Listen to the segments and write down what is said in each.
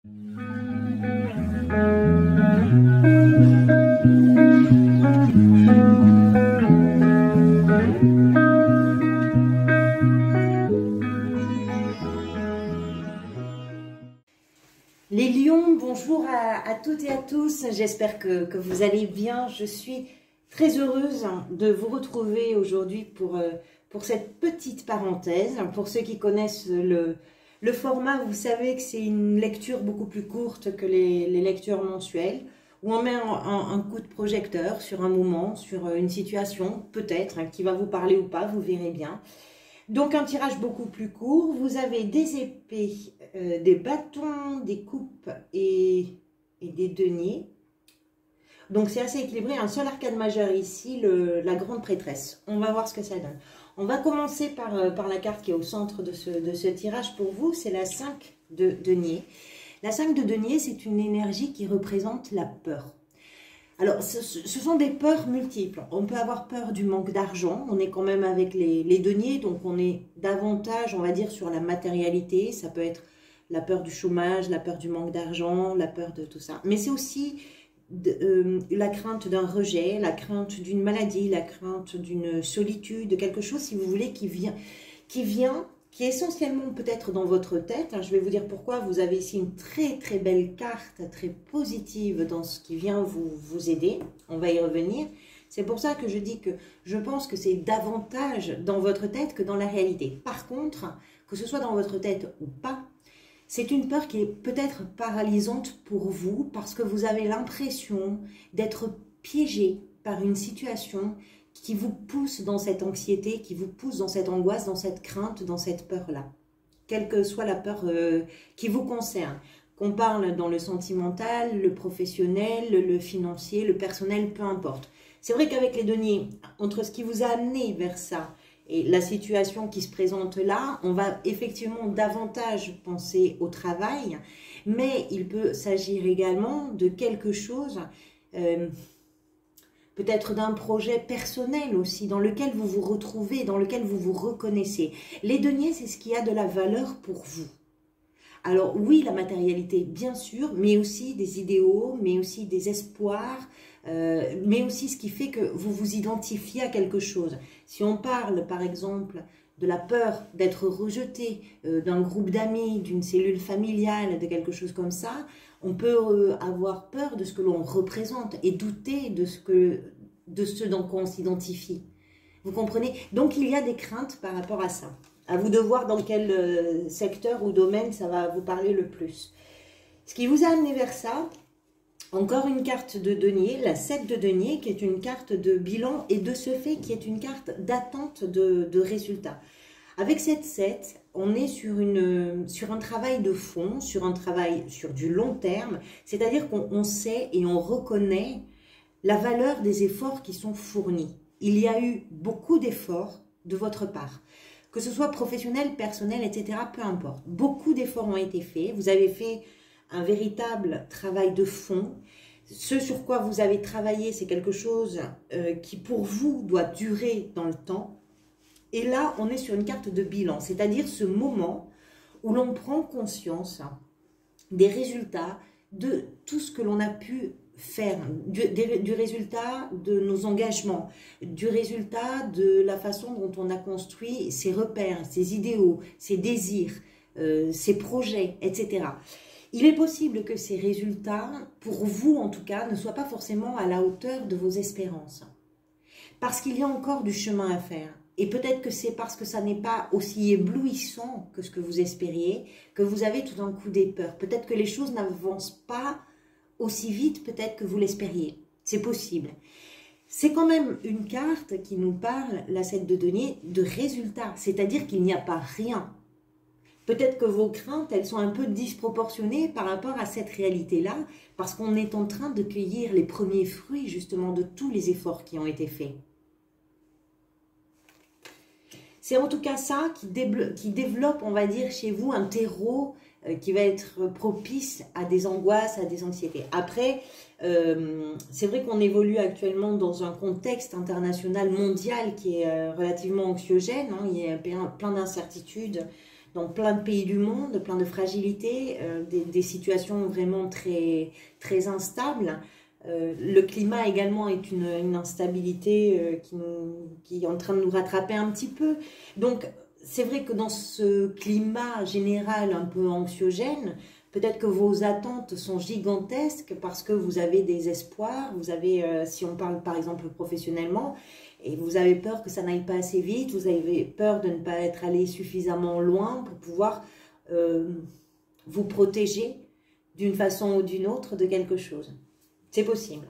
Les lions, bonjour à toutes et à tous, j'espère que vous allez bien. Je suis très heureuse de vous retrouver aujourd'hui pour cette petite parenthèse. Pour ceux qui connaissent le format, vous savez que c'est une lecture beaucoup plus courte que les lectures mensuelles, où on met un coup de projecteur sur un moment, sur une situation, peut-être, qui va vous parler ou pas, vous verrez bien. Donc un tirage beaucoup plus court, vous avez des épées, des bâtons, des coupes et des deniers. Donc c'est assez équilibré, un seul arcane majeur ici, la grande prêtresse. On va voir ce que ça donne. On va commencer par la carte qui est au centre de ce tirage pour vous, c'est la 5 de denier. La 5 de denier, c'est une énergie qui représente la peur. Alors, ce sont des peurs multiples. On peut avoir peur du manque d'argent. On est quand même avec les deniers, donc on est davantage, on va dire, sur la matérialité. Ça peut être la peur du chômage, la peur du manque d'argent, la peur de tout ça. Mais c'est aussi la crainte d'un rejet, la crainte d'une maladie, la crainte d'une solitude, de quelque chose, si vous voulez, qui est essentiellement peut-être dans votre tête. Je vais vous dire pourquoi. Vous avez ici une très très belle carte, très positive dans ce qui vient vous aider. On va y revenir. C'est pour ça que je dis que je pense que c'est davantage dans votre tête que dans la réalité. Par contre, que ce soit dans votre tête ou pas, c'est une peur qui est peut-être paralysante pour vous parce que vous avez l'impression d'être piégé par une situation qui vous pousse dans cette anxiété, qui vous pousse dans cette angoisse, dans cette crainte, dans cette peur-là. Quelle que soit la peur qui vous concerne. Qu'on parle dans le sentimental, le professionnel, le financier, le personnel, peu importe. C'est vrai qu'avec les deniers, entre ce qui vous a amené vers ça et la situation qui se présente là, on va effectivement davantage penser au travail, mais il peut s'agir également de quelque chose... peut-être d'un projet personnel aussi, dans lequel vous vous retrouvez, dans lequel vous vous reconnaissez. Les deniers, c'est ce qui a de la valeur pour vous. Alors oui, la matérialité, bien sûr, mais aussi des idéaux, mais aussi des espoirs, mais aussi ce qui fait que vous vous identifiez à quelque chose. Si on parle, par exemple, de la peur d'être rejeté, d'un groupe d'amis, d'une cellule familiale, de quelque chose comme ça, on peut avoir peur de ce que l'on représente et douter de ce dans quoi on s'identifie. Vous comprenez? Donc il y a des craintes par rapport à ça. À vous de voir dans quel secteur ou domaine ça va vous parler le plus. Ce qui vous a amené vers ça, encore une carte de denier, la 7 de denier, qui est une carte de bilan et de ce fait qui est une carte d'attente de résultats. Avec cette 7, on est sur un travail de fond, sur un travail sur du long terme, c'est-à-dire qu'on sait et on reconnaît la valeur des efforts qui sont fournis. Il y a eu beaucoup d'efforts de votre part, que ce soit professionnel, personnel, etc., peu importe. Beaucoup d'efforts ont été faits, vous avez fait un véritable travail de fond. Ce sur quoi vous avez travaillé, c'est quelque chose qui pour vous doit durer dans le temps. Et là, on est sur une carte de bilan, c'est-à-dire ce moment où l'on prend conscience des résultats de tout ce que l'on a pu faire, du résultat de nos engagements, du résultat de la façon dont on a construit ses repères, ses idéaux, ses désirs, ses projets, etc. Il est possible que ces résultats, pour vous en tout cas, ne soient pas forcément à la hauteur de vos espérances. Parce qu'il y a encore du chemin à faire. Et peut-être que c'est parce que ça n'est pas aussi éblouissant que ce que vous espériez, que vous avez tout d'un coup des peurs. Peut-être que les choses n'avancent pas aussi vite peut-être que vous l'espériez. C'est possible. C'est quand même une carte qui nous parle, la 7 de denier, de résultats. C'est-à-dire qu'il n'y a pas rien. Peut-être que vos craintes, elles sont un peu disproportionnées par rapport à cette réalité-là, parce qu'on est en train de cueillir les premiers fruits justement de tous les efforts qui ont été faits. C'est en tout cas ça qui développe, on va dire, chez vous un terreau qui va être propice à des angoisses, à des anxiétés. Après, c'est vrai qu'on évolue actuellement dans un contexte international mondial qui est relativement anxiogène, hein, il y a plein d'incertitudes, dans plein de pays du monde, plein de fragilités, des situations vraiment très, très instables. Le climat également est une instabilité qui est en train de nous rattraper un petit peu. Donc, c'est vrai que dans ce climat général un peu anxiogène, peut-être que vos attentes sont gigantesques parce que vous avez des espoirs, vous avez, si on parle par exemple professionnellement, et vous avez peur que ça n'aille pas assez vite, vous avez peur de ne pas être allé suffisamment loin pour pouvoir vous protéger d'une façon ou d'une autre de quelque chose. C'est possible.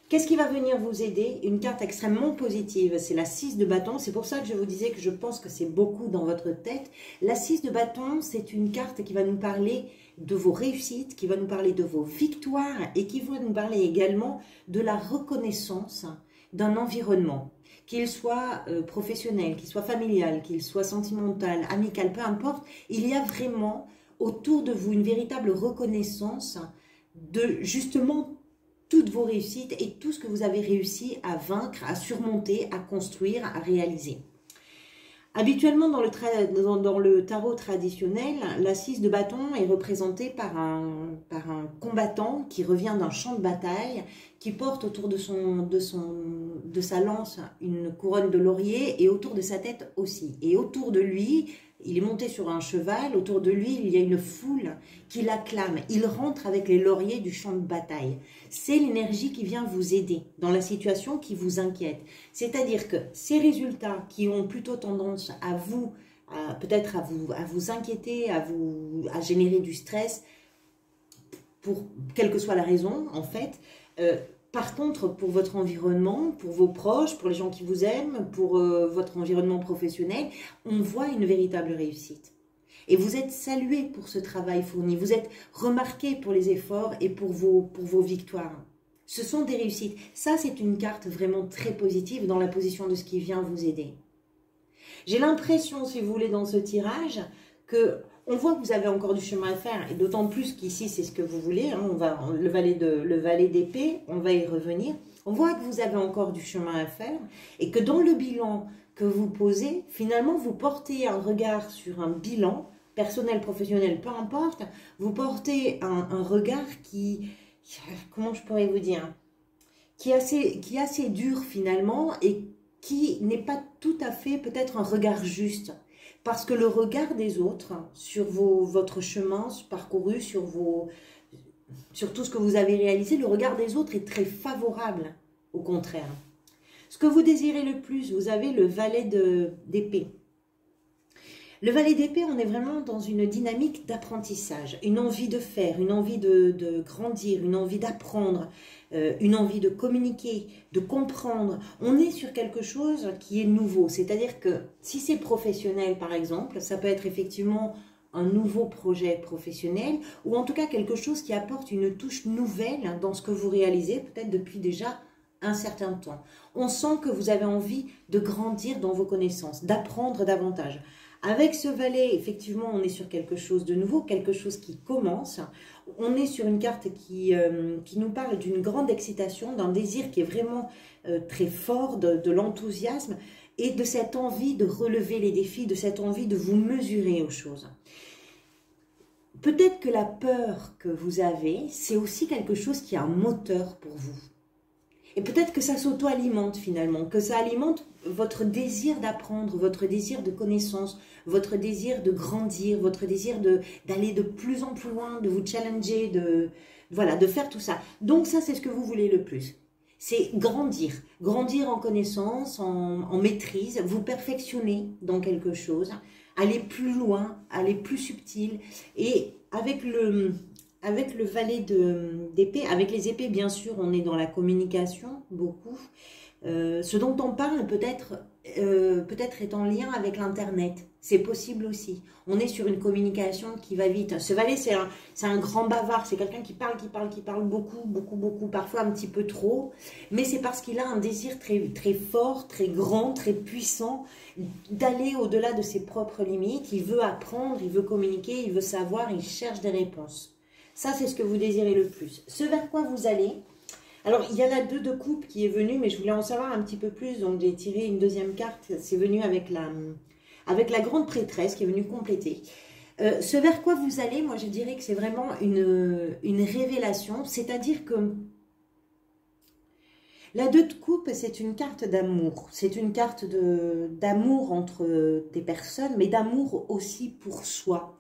Qu'est-ce qui va venir vous aider? Une carte extrêmement positive, c'est la 6 de bâton. C'est pour ça que je vous disais que je pense que c'est beaucoup dans votre tête. La 6 de bâton, c'est une carte qui va nous parler de vos réussites, qui va nous parler de vos victoires et qui va nous parler également de la reconnaissance d'un environnement, qu'il soit professionnel, qu'il soit familial, qu'il soit sentimental, amical, peu importe. Il y a vraiment autour de vous une véritable reconnaissance de justement toutes vos réussites et tout ce que vous avez réussi à vaincre, à surmonter, à construire, à réaliser. Habituellement, dans le tarot traditionnel, la 6 de bâton est représentée par un combattant qui revient d'un champ de bataille, qui porte autour de sa lance une couronne de laurier et autour de sa tête aussi. Et autour de lui, il est monté sur un cheval, autour de lui, il y a une foule qui l'acclame. Il rentre avec les lauriers du champ de bataille. C'est l'énergie qui vient vous aider dans la situation qui vous inquiète. C'est-à-dire que ces résultats qui ont plutôt tendance à vous, peut-être à vous inquiéter, à générer du stress, pour quelle que soit la raison, en fait, par contre, pour votre environnement, pour vos proches, pour les gens qui vous aiment, pour votre environnement professionnel, on voit une véritable réussite. Et vous êtes salué pour ce travail fourni, vous êtes remarqué pour les efforts et pour vos victoires. Ce sont des réussites. Ça, c'est une carte vraiment très positive dans la position de ce qui vient vous aider. J'ai l'impression, si vous voulez, dans ce tirage, que on voit que vous avez encore du chemin à faire, et d'autant plus qu'ici, c'est ce que vous voulez, hein, le valet d'épée, on va y revenir. On voit que vous avez encore du chemin à faire, et que dans le bilan que vous posez, finalement, vous portez un regard sur un bilan, personnel, professionnel, peu importe, vous portez un regard qui, comment je pourrais vous dire, qui est assez dur finalement, et qui n'est pas tout à fait peut-être un regard juste. Parce que le regard des autres sur votre chemin parcouru, sur tout ce que vous avez réalisé, le regard des autres est très favorable, au contraire. Ce que vous désirez le plus, vous avez le valet d'épée. Le valet d'épée, on est vraiment dans une dynamique d'apprentissage, une envie de faire, une envie de grandir, une envie d'apprendre, une envie de communiquer, de comprendre. On est sur quelque chose qui est nouveau, c'est-à-dire que si c'est professionnel par exemple, ça peut être effectivement un nouveau projet professionnel ou en tout cas quelque chose qui apporte une touche nouvelle dans ce que vous réalisez, peut-être depuis déjà un certain temps. On sent que vous avez envie de grandir dans vos connaissances, d'apprendre davantage. Avec ce valet, effectivement, on est sur quelque chose de nouveau, quelque chose qui commence. On est sur une carte qui nous parle d'une grande excitation, d'un désir qui est vraiment très fort, de l'enthousiasme et de cette envie de relever les défis, de cette envie de vous mesurer aux choses. Peut-être que la peur que vous avez, c'est aussi quelque chose qui est un moteur pour vous. Et peut-être que ça s'auto-alimente finalement, que ça alimente votre désir d'apprendre, votre désir de connaissance, votre désir de grandir, votre désir d'aller de plus en plus loin, de vous challenger, voilà, de faire tout ça. Donc ça, c'est ce que vous voulez le plus. C'est grandir, grandir en connaissance, en maîtrise, vous perfectionner dans quelque chose, aller plus loin, aller plus subtil. Et avec le valet d'épée, avec les épées, bien sûr, on est dans la communication, beaucoup. Ce dont on parle peut-être est en lien avec l'Internet. C'est possible aussi. On est sur une communication qui va vite. Ce valet, c'est un grand bavard. C'est quelqu'un qui parle beaucoup, beaucoup, beaucoup, parfois un petit peu trop. Mais c'est parce qu'il a un désir très, très fort, très grand, très puissant d'aller au-delà de ses propres limites. Il veut apprendre, il veut communiquer, il veut savoir, il cherche des réponses. Ça, c'est ce que vous désirez le plus. Ce vers quoi vous allez. Alors, il y a la 2 de coupe qui est venue, mais je voulais en savoir un petit peu plus. Donc, j'ai tiré une deuxième carte. C'est venu avec avec la grande prêtresse qui est venue compléter. Ce vers quoi vous allez, moi je dirais que c'est vraiment une révélation, c'est-à-dire que la 2 de coupe, c'est une carte d'amour. C'est une carte d'amour entre des personnes, mais d'amour aussi pour soi.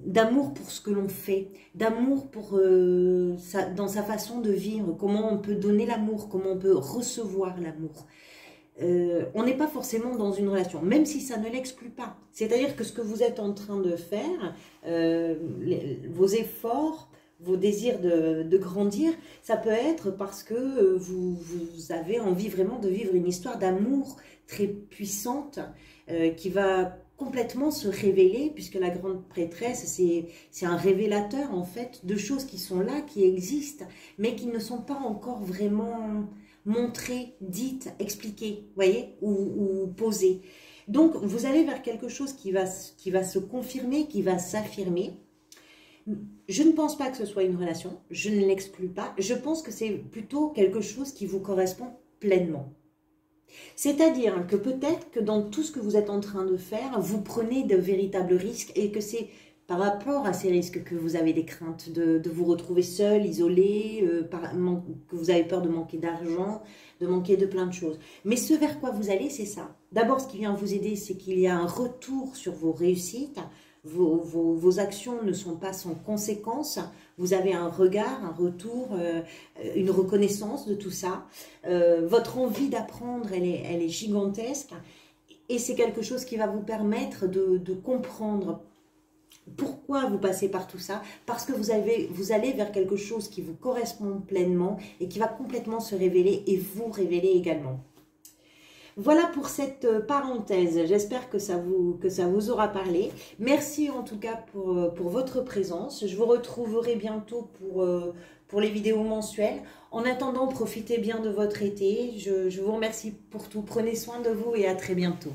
D'amour pour ce que l'on fait, d'amour pour dans sa façon de vivre, comment on peut donner l'amour, comment on peut recevoir l'amour. On n'est pas forcément dans une relation, même si ça ne l'exclut pas. C'est-à-dire que ce que vous êtes en train de faire, vos efforts, vos désirs de grandir, ça peut être parce que vous avez envie vraiment de vivre une histoire d'amour très puissante qui va complètement se révéler, puisque la grande prêtresse, c'est un révélateur en fait de choses qui sont là, qui existent, mais qui ne sont pas encore vraiment montrées, dites, expliquées, voyez, ou posées. Donc vous allez vers quelque chose qui va se confirmer, qui va s'affirmer. Je ne pense pas que ce soit une relation, je ne l'exclus pas, je pense que c'est plutôt quelque chose qui vous correspond pleinement. C'est-à-dire que peut-être que dans tout ce que vous êtes en train de faire, vous prenez de véritables risques et que c'est par rapport à ces risques que vous avez des craintes de vous retrouver seul, isolé, que vous avez peur de manquer d'argent, de manquer de plein de choses. Mais ce vers quoi vous allez, c'est ça. D'abord, ce qui vient vous aider, c'est qu'il y a un retour sur vos réussites. Vos actions ne sont pas sans conséquence, vous avez un regard, un retour, une reconnaissance de tout ça. Votre envie d'apprendre, elle est gigantesque et c'est quelque chose qui va vous permettre de comprendre pourquoi vous passez par tout ça, parce que vous allez vers quelque chose qui vous correspond pleinement et qui va complètement se révéler et vous révéler également. Voilà pour cette parenthèse, j'espère que ça vous aura parlé. Merci en tout cas pour votre présence. Je vous retrouverai bientôt pour les vidéos mensuelles. En attendant, profitez bien de votre été. Je vous remercie pour tout. Prenez soin de vous et à très bientôt.